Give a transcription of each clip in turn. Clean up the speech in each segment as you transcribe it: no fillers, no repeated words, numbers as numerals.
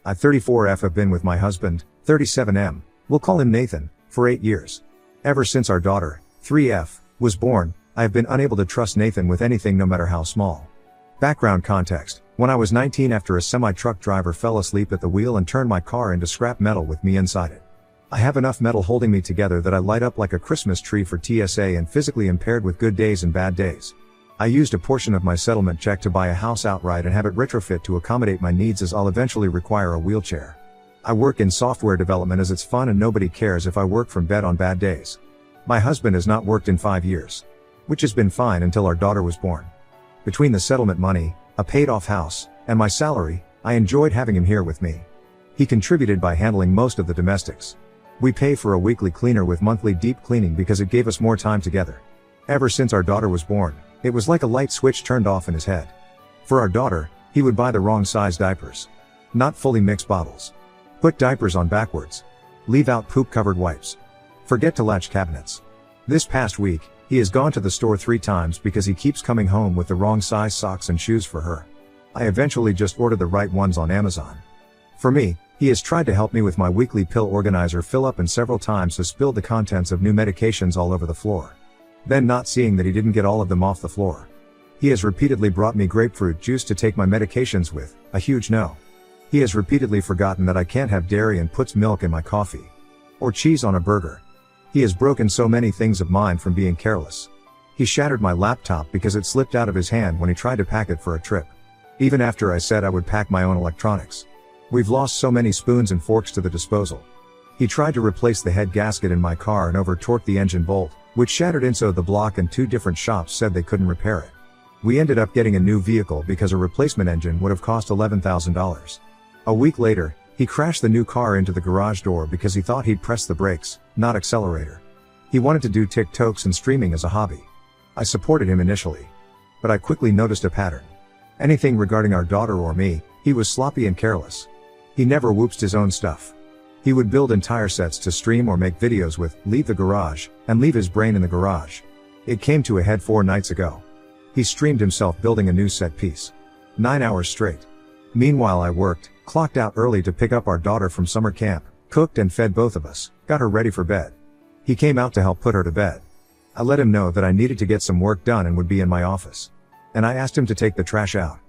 I 34F have been with my husband, 37M, we'll call him Nathan, for 8 years. Ever since our daughter, 3F, was born, I have been unable to trust Nathan with anything no matter how small. Background context: when I was 19 after a semi-truck driver fell asleep at the wheel and turned my car into scrap metal with me inside it. I have enough metal holding me together that I light up like a Christmas tree for TSA and physically impaired with good days and bad days. I used a portion of my settlement check to buy a house outright and have it retrofit to accommodate my needs, as I'll eventually require a wheelchair. I work in software development as it's fun and nobody cares if I work from bed on bad days. My husband has not worked in 5 years. Which has been fine until our daughter was born. Between the settlement money, a paid-off house, and my salary, I enjoyed having him here with me. He contributed by handling most of the domestics. We pay for a weekly cleaner with monthly deep cleaning because it gave us more time together. Ever since our daughter was born, it was like a light switch turned off in his head. For our daughter, he would buy the wrong size diapers. Not fully mixed bottles. Put diapers on backwards. Leave out poop-covered wipes. Forget to latch cabinets. This past week, he has gone to the store 3 times because he keeps coming home with the wrong size socks and shoes for her. I eventually just ordered the right ones on Amazon. For me, he has tried to help me with my weekly pill organizer fill up and several times has spilled the contents of new medications all over the floor. Then, not seeing that he didn't get all of them off the floor, he has repeatedly brought me grapefruit juice to take my medications with, a huge no. He has repeatedly forgotten that I can't have dairy and puts milk in my coffee. Or cheese on a burger. He has broken so many things of mine from being careless. He shattered my laptop because it slipped out of his hand when he tried to pack it for a trip. Even after I said I would pack my own electronics. We've lost so many spoons and forks to the disposal. He tried to replace the head gasket in my car and over-torqued the engine bolt, which shattered inside the block, and 2 different shops said they couldn't repair it. We ended up getting a new vehicle because a replacement engine would have cost $11,000. A week later, he crashed the new car into the garage door because he thought he'd press the brakes, not accelerator. He wanted to do TikToks and streaming as a hobby. I supported him initially. But I quickly noticed a pattern. Anything regarding our daughter or me, he was sloppy and careless. He never whooped his own stuff. He would build entire sets to stream or make videos with, leave the garage, and leave his brain in the garage. It came to a head 4 nights ago. He streamed himself building a new set piece. 9 hours straight. Meanwhile I worked, clocked out early to pick up our daughter from summer camp, cooked and fed both of us, got her ready for bed. He came out to help put her to bed. I let him know that I needed to get some work done and would be in my office. And I asked him to take the trash out.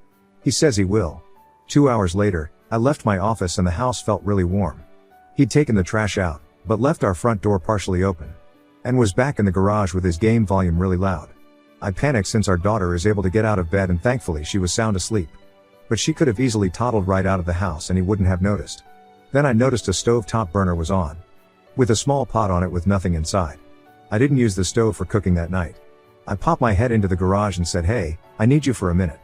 He says he will. 2 hours later, I left my office and the house felt really warm. He'd taken the trash out, but left our front door partially open. And was back in the garage with his game volume really loud. I panicked since our daughter is able to get out of bed and thankfully she was sound asleep. But she could have easily toddled right out of the house and he wouldn't have noticed. Then I noticed a stove top burner was on. With a small pot on it with nothing inside. I didn't use the stove for cooking that night. I popped my head into the garage and said, "Hey, I need you for a minute."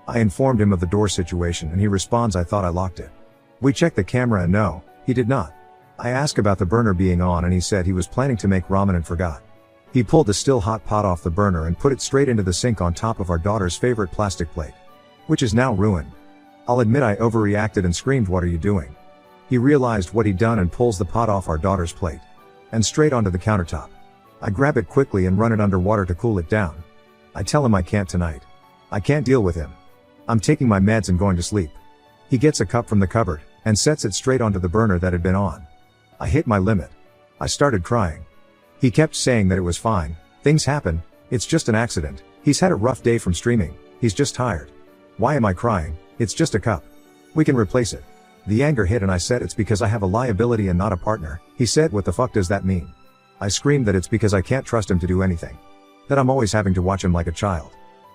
I informed him of the door situation and he responds, "I thought I locked it." We checked the camera and no, he did not. I asked about the burner being on and he said he was planning to make ramen and forgot. He pulled the still hot pot off the burner and put it straight into the sink on top of our daughter's favorite plastic plate. Which is now ruined. I'll admit I overreacted and screamed, "What are you doing?" He realized what he'd done and pulls the pot off our daughter's plate. And straight onto the countertop. I grab it quickly and run it under water to cool it down. I tell him I can't tonight. I can't deal with him. I'm taking my meds and going to sleep. He gets a cup from the cupboard, and sets it straight onto the burner that had been on. I hit my limit. I started crying. He kept saying that it was fine, things happen, it's just an accident, he's had a rough day from streaming, he's just tired. Why am I crying? It's just a cup. We can replace it. The anger hit and I said it's because I have a liability and not a partner. He said, "What the fuck does that mean?" I screamed that it's because I can't trust him to do anything. That I'm always having to watch him like a child.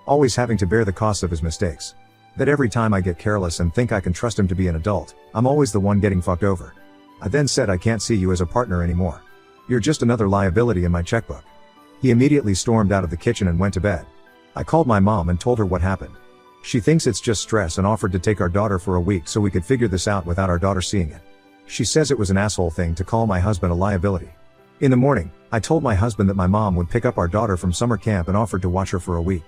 Always having to bear the costs of his mistakes. That every time I get careless and think I can trust him to be an adult, I'm always the one getting fucked over. I then said, "I can't see you as a partner anymore. You're just another liability in my checkbook." He immediately stormed out of the kitchen and went to bed. I called my mom and told her what happened. She thinks it's just stress and offered to take our daughter for a week so we could figure this out without our daughter seeing it. She says it was an asshole thing to call my husband a liability. In the morning, I told my husband that my mom would pick up our daughter from summer camp and offered to watch her for a week.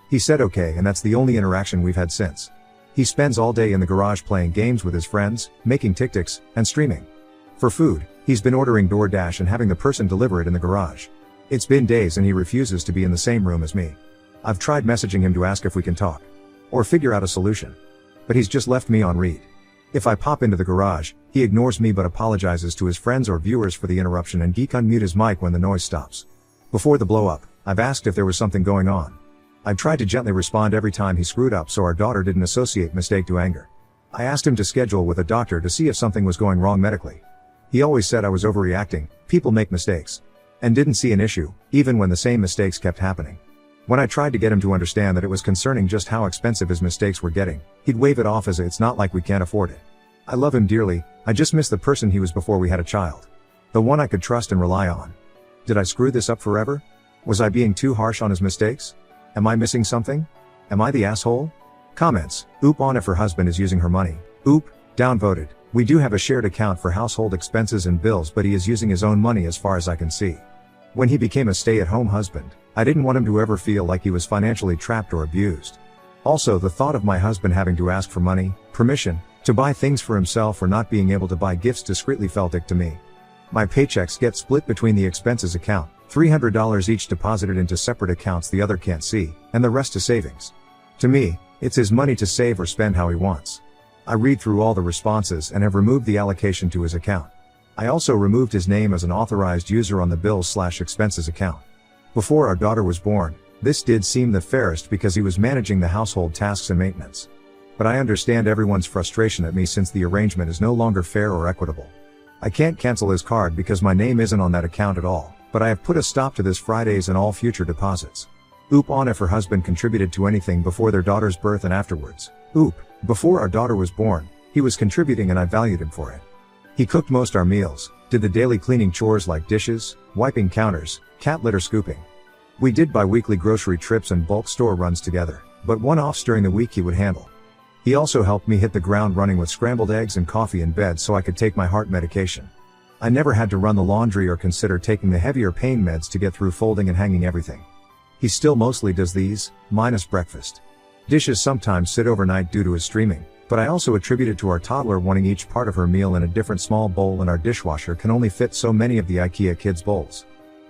He said okay, and that's the only interaction we've had since. He spends all day in the garage playing games with his friends, making TikToks, and streaming. For food, he's been ordering DoorDash and having the person deliver it in the garage. It's been days and he refuses to be in the same room as me. I've tried messaging him to ask if we can talk. Or figure out a solution. But he's just left me on read. If I pop into the garage, he ignores me but apologizes to his friends or viewers for the interruption and geek unmute his mic when the noise stops. Before the blow up, I've asked if there was something going on. I've tried to gently respond every time he screwed up so our daughter didn't associate mistake to anger. I asked him to schedule with a doctor to see if something was going wrong medically. He always said I was overreacting, people make mistakes, and didn't see an issue, even when the same mistakes kept happening. When I tried to get him to understand that it was concerning just how expensive his mistakes were getting, he'd wave it off as it's not like we can't afford it. I love him dearly, I just miss the person he was before we had a child. The one I could trust and rely on. Did I screw this up forever? Was I being too harsh on his mistakes? Am I missing something? Am I the asshole? Comments. Oop on if her husband is using her money. Oop, downvoted. We do have a shared account for household expenses and bills but he is using his own money as far as I can see. When he became a stay-at-home husband, I didn't want him to ever feel like he was financially trapped or abused. Also, the thought of my husband having to ask for money, permission, to buy things for himself or not being able to buy gifts discreetly felt ick to me. My paychecks get split between the expenses account, $300 each deposited into separate accounts the other can't see, and the rest to savings. To me, it's his money to save or spend how he wants. I read through all the responses and have removed the allocation to his account. I also removed his name as an authorized user on the bills/expenses account. Before our daughter was born, this did seem the fairest because he was managing the household tasks and maintenance. But I understand everyone's frustration at me since the arrangement is no longer fair or equitable. I can't cancel his card because my name isn't on that account at all, but I have put a stop to this Fridays and all future deposits. Oop on if her husband contributed to anything before their daughter's birth and afterwards. Oop, before our daughter was born, he was contributing and I valued him for it. He cooked most our meals, did the daily cleaning chores like dishes, wiping counters, cat litter scooping. We did bi-weekly grocery trips and bulk store runs together, but one-offs during the week he would handle. He also helped me hit the ground running with scrambled eggs and coffee in bed so I could take my heart medication. I never had to run the laundry or consider taking the heavier pain meds to get through folding and hanging everything. He still mostly does these, minus breakfast. Dishes sometimes sit overnight due to his streaming, but I also attribute it to our toddler wanting each part of her meal in a different small bowl and our dishwasher can only fit so many of the IKEA kids' bowls.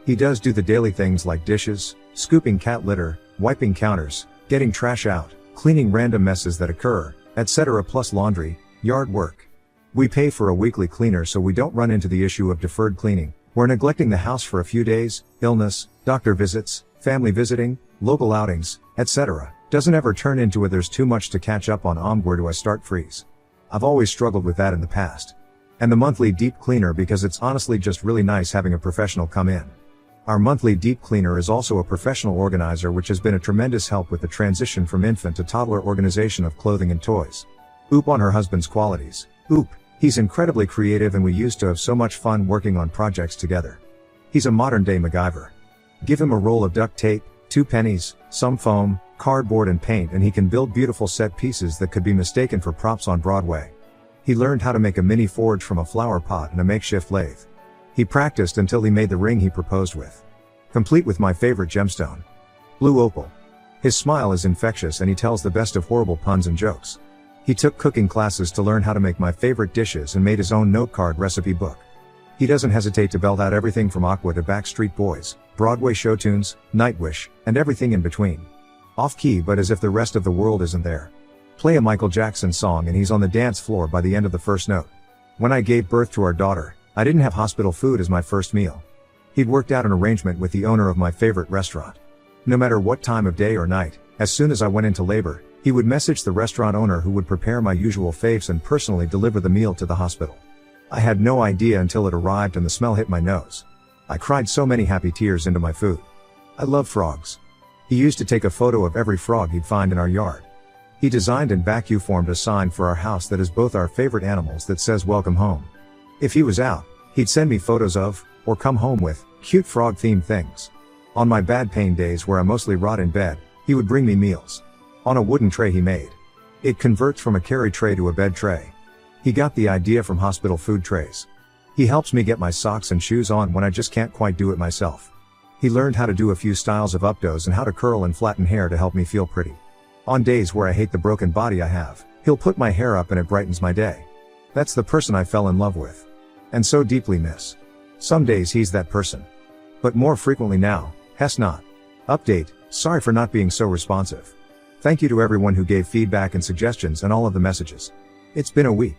He does do the daily things like dishes, scooping cat litter, wiping counters, getting trash out, cleaning random messes that occur, etc. plus laundry, yard work. We pay for a weekly cleaner so we don't run into the issue of deferred cleaning, where neglecting the house for a few days, illness, doctor visits, family visiting, local outings, etc. doesn't ever turn into a there's too much to catch up on where do I start freeze. I've always struggled with that in the past. And the monthly deep cleaner because it's honestly just really nice having a professional come in. Our monthly deep cleaner is also a professional organizer which has been a tremendous help with the transition from infant to toddler organization of clothing and toys. Oop on her husband's qualities. Oop, he's incredibly creative and we used to have so much fun working on projects together. He's a modern day MacGyver. Give him a roll of duct tape, 2 pennies, some foam, cardboard and paint and he can build beautiful set pieces that could be mistaken for props on Broadway. He learned how to make a mini forge from a flower pot and a makeshift lathe. He practiced until he made the ring he proposed with. Complete with my favorite gemstone. Blue opal. His smile is infectious and he tells the best of horrible puns and jokes. He took cooking classes to learn how to make my favorite dishes and made his own note card recipe book. He doesn't hesitate to belt out everything from Aqua to Backstreet Boys, Broadway show tunes, Nightwish, and everything in between. Off key but as if the rest of the world isn't there. Play a Michael Jackson song and he's on the dance floor by the end of the first note. When I gave birth to our daughter, I didn't have hospital food as my first meal. He'd worked out an arrangement with the owner of my favorite restaurant. No matter what time of day or night, as soon as I went into labor, he would message the restaurant owner who would prepare my usual faves and personally deliver the meal to the hospital. I had no idea until it arrived and the smell hit my nose. I cried so many happy tears into my food. I love frogs. He used to take a photo of every frog he'd find in our yard. He designed and vacuum formed a sign for our house that is both our favorite animals that says welcome home. If he was out, he'd send me photos of, or come home with, cute frog-themed things. On my bad pain days where I mostly rot in bed, he would bring me meals. On a wooden tray he made. It converts from a carry tray to a bed tray. He got the idea from hospital food trays. He helps me get my socks and shoes on when I just can't quite do it myself. He learned how to do a few styles of updos and how to curl and flatten hair to help me feel pretty. On days where I hate the broken body I have, he'll put my hair up and it brightens my day. That's the person I fell in love with. And so deeply miss. Some days he's that person. But more frequently now, Hess not. Update, sorry for not being so responsive. Thank you to everyone who gave feedback and suggestions and all of the messages. It's been a week.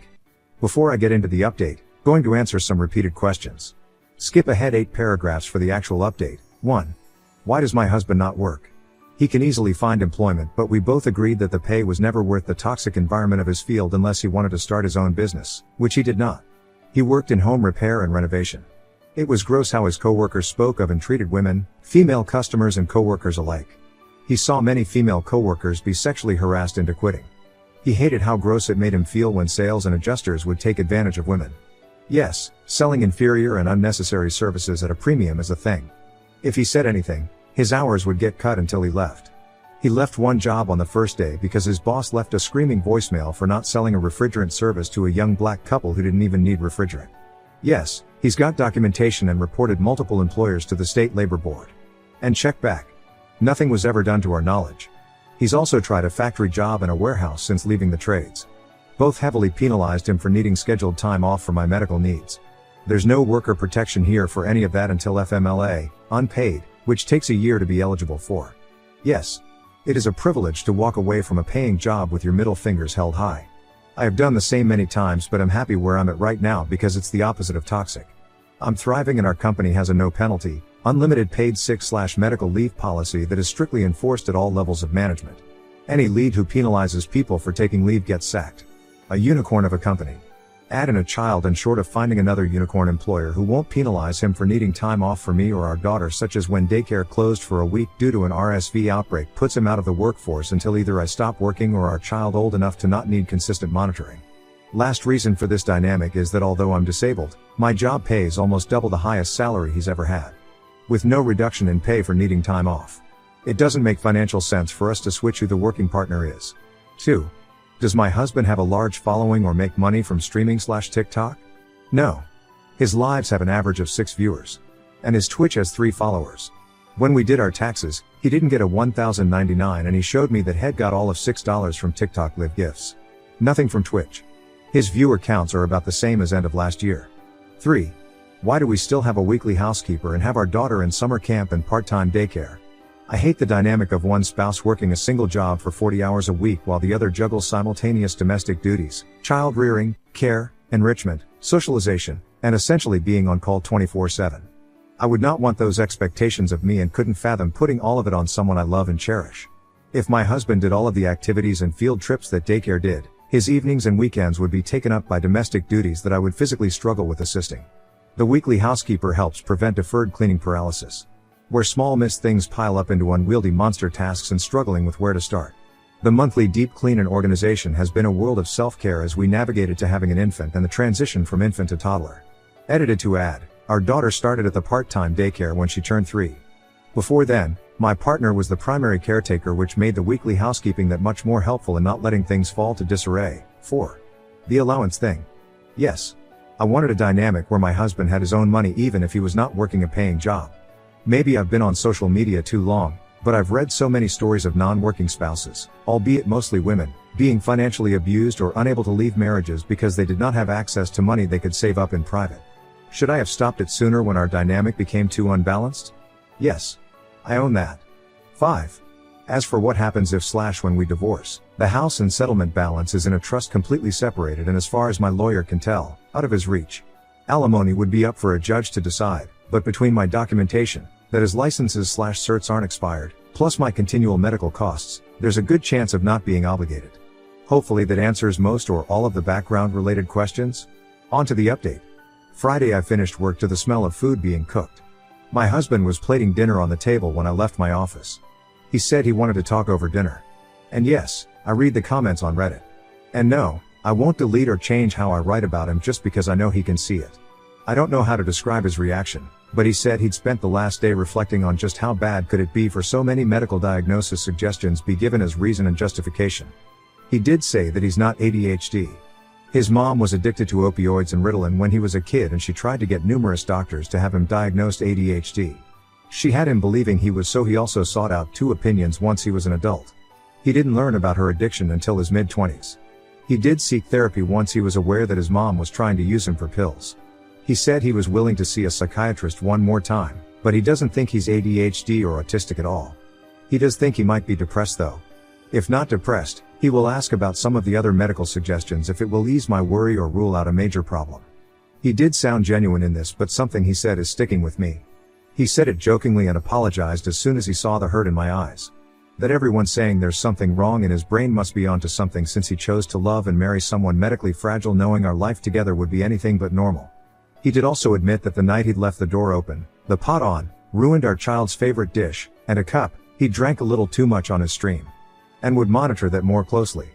Before I get into the update, going to answer some repeated questions. Skip ahead 8 paragraphs for the actual update. 1. Why does my husband not work? He can easily find employment, but we both agreed that the pay was never worth the toxic environment of his field unless he wanted to start his own business, which he did not. He worked in home repair and renovation. It was gross how his coworkers spoke of and treated women, female customers and coworkers alike. He saw many female coworkers be sexually harassed into quitting. He hated how gross it made him feel when sales and adjusters would take advantage of women. Yes, selling inferior and unnecessary services at a premium is a thing. If he said anything, his hours would get cut until he left. He left one job on the first day because his boss left a screaming voicemail for not selling a refrigerant service to a young black couple who didn't even need refrigerant. Yes, he's got documentation and reported multiple employers to the state labor board. And check back. Nothing was ever done to our knowledge. He's also tried a factory job and a warehouse since leaving the trades. Both heavily penalized him for needing scheduled time off for my medical needs. There's no worker protection here for any of that until FMLA, unpaid, which takes a year to be eligible for. Yes. It is a privilege to walk away from a paying job with your middle fingers held high. I have done the same many times, but I'm happy where I'm at right now because it's the opposite of toxic. I'm thriving and our company has a no penalty, unlimited paid sick/medical leave policy that is strictly enforced at all levels of management. Any lead who penalizes people for taking leave gets sacked. A unicorn of a company. Add in a child and short of finding another unicorn employer who won't penalize him for needing time off for me or our daughter, such as when daycare closed for a week due to an RSV outbreak, puts him out of the workforce until either I stop working or our child old enough to not need consistent monitoring. Last reason for this dynamic is that although I'm disabled, my job pays almost double the highest salary he's ever had. With no reduction in pay for needing time off. It doesn't make financial sense for us to switch who the working partner is. 2. Does my husband have a large following or make money from streaming/TikTok? No. His lives have an average of 6 viewers. And his Twitch has 3 followers. When we did our taxes, he didn't get a $1,099 and he showed me that he'd got all of $6 from TikTok live gifts. Nothing from Twitch. His viewer counts are about the same as end of last year. 3. Why do we still have a weekly housekeeper and have our daughter in summer camp and part-time daycare? I hate the dynamic of one spouse working a single job for 40 hours a week while the other juggles simultaneous domestic duties, child rearing, care, enrichment, socialization, and essentially being on call 24/7. I would not want those expectations of me and couldn't fathom putting all of it on someone I love and cherish. If my husband did all of the activities and field trips that daycare did, his evenings and weekends would be taken up by domestic duties that I would physically struggle with assisting. The weekly housekeeper helps prevent deferred cleaning paralysis, where small missed things pile up into unwieldy monster tasks and struggling with where to start. The monthly deep clean and organization has been a world of self-care as we navigated to having an infant and the transition from infant to toddler. Edited to add, our daughter started at the part-time daycare when she turned 3. Before then, my partner was the primary caretaker, which made the weekly housekeeping that much more helpful in not letting things fall to disarray. 4. The allowance thing. Yes. I wanted a dynamic where my husband had his own money even if he was not working a paying job. Maybe I've been on social media too long, but I've read so many stories of non-working spouses, albeit mostly women, being financially abused or unable to leave marriages because they did not have access to money they could save up in private. Should I have stopped it sooner when our dynamic became too unbalanced? Yes. I own that. 5. As for what happens if/when we divorce, the house and settlement balance is in a trust completely separated and as far as my lawyer can tell, out of his reach. Alimony would be up for a judge to decide. But between my documentation, that his licenses/certs aren't expired, plus my continual medical costs, there's a good chance of not being obligated. Hopefully that answers most or all of the background related questions. On to the update. Friday I finished work to the smell of food being cooked. My husband was plating dinner on the table when I left my office. He said he wanted to talk over dinner. And yes, I read the comments on Reddit. And no, I won't delete or change how I write about him just because I know he can see it. I don't know how to describe his reaction, but he said he'd spent the last day reflecting on just how bad could it be for so many medical diagnosis suggestions be given as reason and justification. He did say that he's not ADHD. His mom was addicted to opioids and Ritalin when he was a kid and she tried to get numerous doctors to have him diagnosed ADHD. She had him believing he was, so he also sought out 2 opinions once he was an adult. He didn't learn about her addiction until his mid-20s. He did seek therapy once he was aware that his mom was trying to use him for pills. He said he was willing to see a psychiatrist one more time, but he doesn't think he's ADHD or autistic at all. He does think he might be depressed though. If not depressed, he will ask about some of the other medical suggestions if it will ease my worry or rule out a major problem. He did sound genuine in this, but something he said is sticking with me. He said it jokingly and apologized as soon as he saw the hurt in my eyes. That everyone saying there's something wrong in his brain must be onto something, since he chose to love and marry someone medically fragile, knowing our life together would be anything but normal. He did also admit that the night he'd left the door open, the pot on, ruined our child's favorite dish, and a cup, he drank a little too much on his stream. And would monitor that more closely.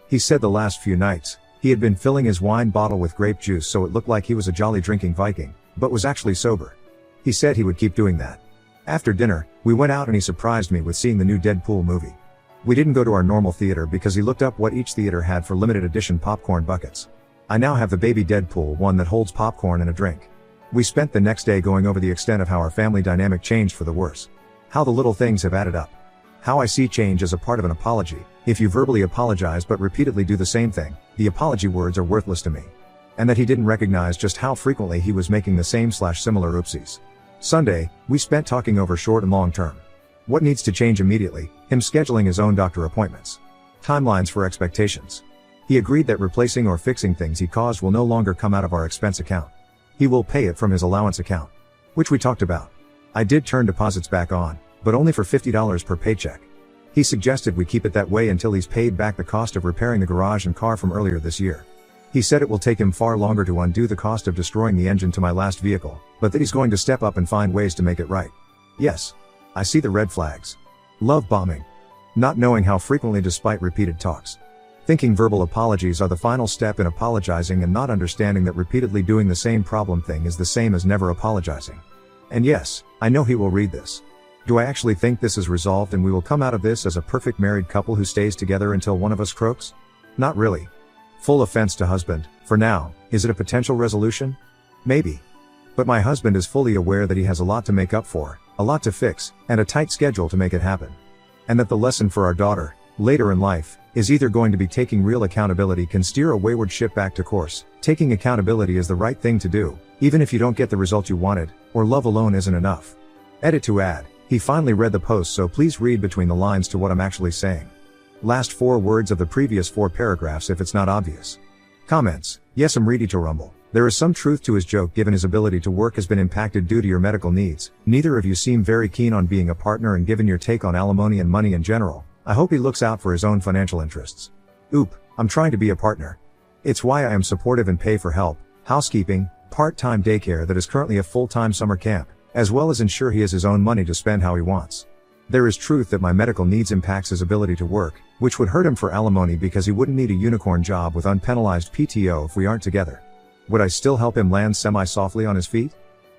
He said the last few nights, he had been filling his wine bottle with grape juice so it looked like he was a jolly drinking Viking, but was actually sober. He said he would keep doing that. After dinner, we went out and he surprised me with seeing the new Deadpool movie. We didn't go to our normal theater because he looked up what each theater had for limited edition popcorn buckets. I now have the baby Deadpool one that holds popcorn and a drink. We spent the next day going over the extent of how our family dynamic changed for the worse. How the little things have added up. How I see change as a part of an apology. If you verbally apologize but repeatedly do the same thing, the apology words are worthless to me. And that he didn't recognize just how frequently he was making the same/similar oopsies. Sunday, we spent talking over short and long term. What needs to change immediately, him scheduling his own doctor appointments. Timelines for expectations. He agreed that replacing or fixing things he caused will no longer come out of our expense account. He will pay it from his allowance account. Which we talked about. I did turn deposits back on, but only for $50 per paycheck. He suggested we keep it that way until he's paid back the cost of repairing the garage and car from earlier this year. He said it will take him far longer to undo the cost of destroying the engine to my last vehicle, but that he's going to step up and find ways to make it right. Yes. I see the red flags. Love bombing. Not knowing how frequently despite repeated talks. Thinking verbal apologies are the final step in apologizing and not understanding that repeatedly doing the same problem thing is the same as never apologizing. And yes, I know he will read this. Do I actually think this is resolved and we will come out of this as a perfect married couple who stays together until one of us croaks? Not really. Full offense to husband, for now, is it a potential resolution? Maybe. But my husband is fully aware that he has a lot to make up for, a lot to fix, and a tight schedule to make it happen. And that the lesson for our daughter, later in life, is either going to be taking real accountability can steer a wayward ship back to course, taking accountability is the right thing to do, even if you don't get the result you wanted, or love alone isn't enough. Edit to add. He finally read the post, so please read between the lines to what I'm actually saying. Last 4 words of the previous 4 paragraphs if it's not obvious. Comments. Yes, I'm ready to rumble. There is some truth to his joke given his ability to work has been impacted due to your medical needs. Neither of you seem very keen on being a partner, and given your take on alimony and money in general, I hope he looks out for his own financial interests. Oop, I'm trying to be a partner. It's why I am supportive and pay for help, housekeeping, part-time daycare that is currently a full-time summer camp, as well as ensure he has his own money to spend how he wants. There is truth that my medical needs impacts his ability to work, which would hurt him for alimony because he wouldn't need a unicorn job with unpenalized PTO if we aren't together. Would I still help him land semi-softly on his feet?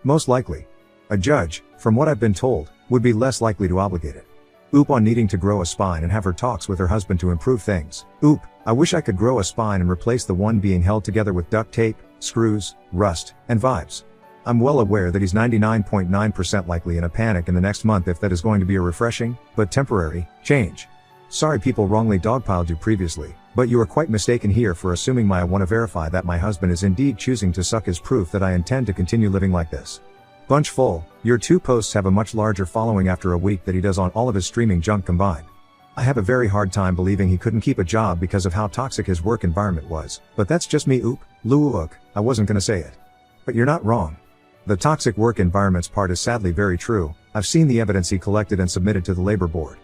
Most likely. A judge, from what I've been told, would be less likely to obligate it. Oop on needing to grow a spine and have her talks with her husband to improve things. Oop, I wish I could grow a spine and replace the one being held together with duct tape, screws, rust, and vibes. I'm well aware that he's 99.9% likely in a panic in the next month if that is going to be a refreshing, but temporary, change. Sorry people wrongly dogpiled you previously, but you are quite mistaken here for assuming I want to verify that my husband is indeed choosing to suck as proof that I intend to continue living like this. Bunch full, your 2 posts have a much larger following after a week that he does on all of his streaming junk combined. I have a very hard time believing he couldn't keep a job because of how toxic his work environment was, but that's just me. Oop, Luuk, I wasn't gonna say it. But you're not wrong. The toxic work environments part is sadly very true. I've seen the evidence he collected and submitted to the labor board.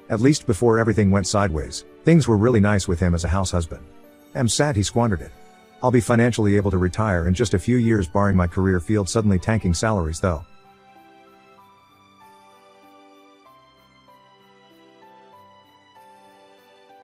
At least before everything went sideways, things were really nice with him as a house husband. I'm sad he squandered it. I'll be financially able to retire in just a few years barring my career field suddenly tanking salaries though.